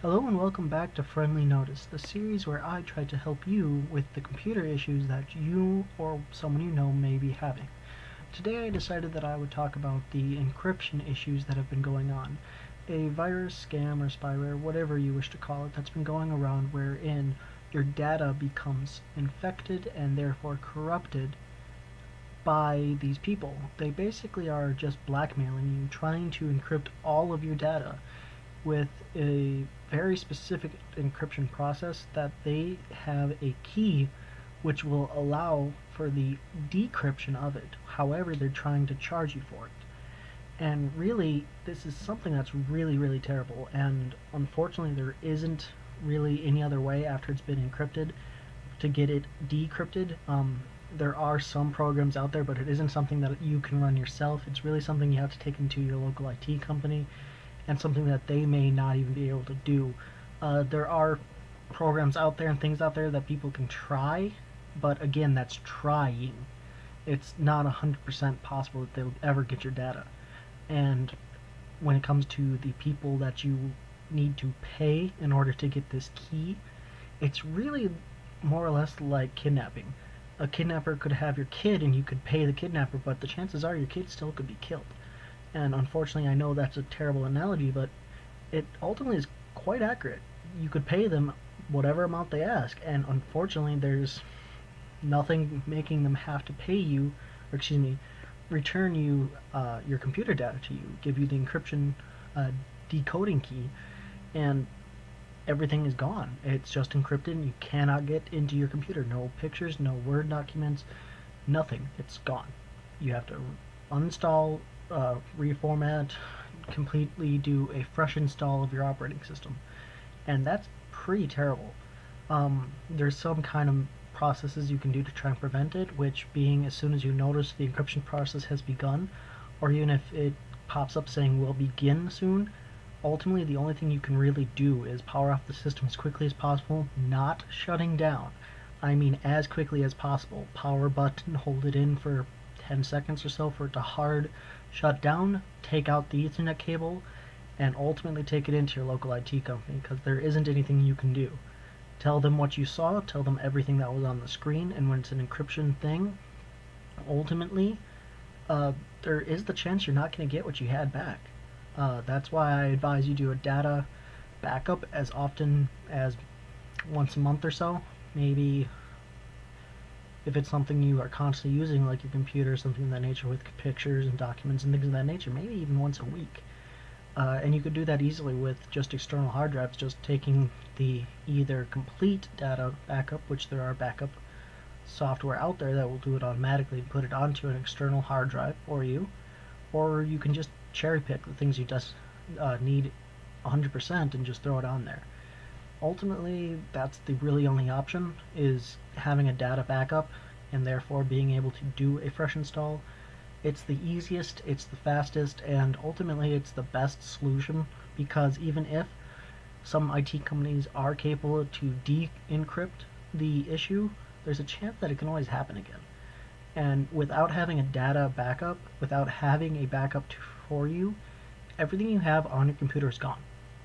Hello and welcome back to Friendly Notice, the series where I try to help you with the computer issues that you or someone you know may be having. Today I decided that I would talk about the encryption issues that have been going on. A virus, scam, or spyware, whatever you wish to call it, that's been going around wherein your data becomes infected and therefore corrupted by these people. They basically are just blackmailing you, trying to encrypt all of your data with a very specific encryption process that they have a key which will allow for the decryption of it. However, they're trying to charge you for it. And really, this is something that's really terrible, and unfortunately there isn't really any other way after it's been encrypted to get it decrypted. There are some programs out there, but it isn't something that you can run yourself. It's really something you have to take into your local IT company and something that they may not even be able to do. There are programs out there and things out there that people can try, but again, that's trying. It's not 100% possible that they'll ever get your data. And when it comes to the people that you need to pay in order to get this key, it's really more or less like kidnapping. A kidnapper could have your kid and you could pay the kidnapper, but the chances are your kid still could be killed. And unfortunately, I know that's a terrible analogy, but it ultimately is quite accurate. You could pay them whatever amount they ask, and unfortunately, there's nothing making them have to pay you, or excuse me, return you your computer data to you, give you the encryption decoding key, and everything is gone. It's just encrypted, and you cannot get into your computer. No pictures, no Word documents, nothing. It's gone. You have to uninstall, reformat, completely do a fresh install of your operating system. And that's pretty terrible. There's some kind of processes you can do to try and prevent it, which being as soon as you notice the encryption process has begun, or even if it pops up saying will begin soon, ultimately the only thing you can really do is power off the system as quickly as possible, not shutting down. I mean as quickly as possible. Power button, hold it in for 10 seconds or so for it to hard shut down, take out the Ethernet cable, and ultimately take it into your local IT company, because there isn't anything you can do. Tell them what you saw, tell them everything that was on the screen, and when it's an encryption thing, ultimately, there is the chance you're not going to get what you had back. That's why I advise you do a data backup as often as once a month or so. Maybe if it's something you are constantly using, like your computer, something of that nature with pictures and documents and things of that nature, maybe even once a week. And you could do that easily with just external hard drives, just taking the either complete data backup, which there are backup software out there that will do it automatically and put it onto an external hard drive for you, or you can just cherry pick the things you just need 100% and just throw it on there. Ultimately, that's the really only option, is having a data backup and therefore being able to do a fresh install. It's the easiest, it's the fastest, and ultimately it's the best solution, because even if some IT companies are capable to de-encrypt the issue, there's a chance that it can always happen again. And without having a data backup, without having a backup for you, everything you have on your computer is gone.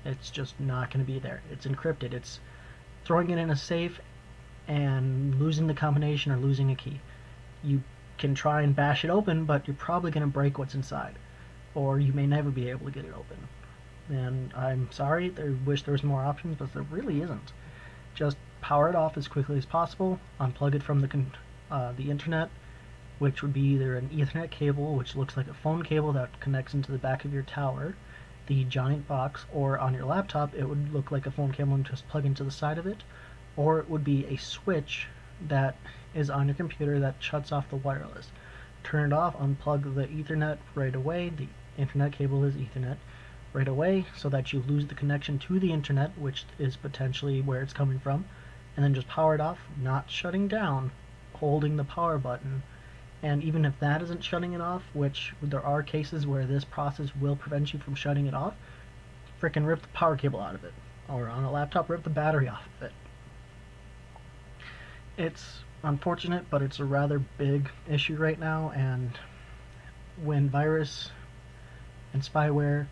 It's just not going to be there. It's encrypted. It's throwing it in a safe and losing the combination or losing a key. You can try and bash it open, but you're probably going to break what's inside, or you may never be able to get it open. And I'm sorry, I wish there was more options, but there really isn't. Just power it off as quickly as possible, unplug it from the internet, which would be either an Ethernet cable, which looks like a phone cable that connects into the back of your tower, the giant box, or on your laptop it would look like a phone cable and just plug into the side of it, or it would be a switch that is on your computer that shuts off the wireless. Turn it off, unplug the Ethernet right away, the internet cable is Ethernet, right away, so that you lose the connection to the internet, which is potentially where it's coming from, and then just power it off, not shutting down, holding the power button. And even if that isn't shutting it off, which there are cases where this process will prevent you from shutting it off, frickin' rip the power cable out of it. Or on a laptop, rip the battery off of it. It's unfortunate, but it's a rather big issue right now, and when virus and spyware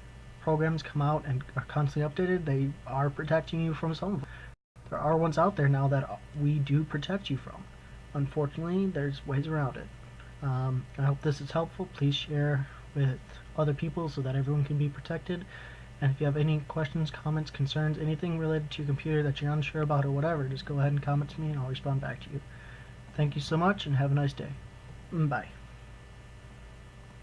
programs come out and are constantly updated, they are protecting you from some of them. There are ones out there now that we do protect you from. Unfortunately, there's ways around it. I hope this is helpful. Please share with other people so that everyone can be protected. And if you have any questions, comments, concerns, anything related to your computer that you're unsure about or whatever, just go ahead and comment to me and I'll respond back to you. Thank you so much and have a nice day. Bye.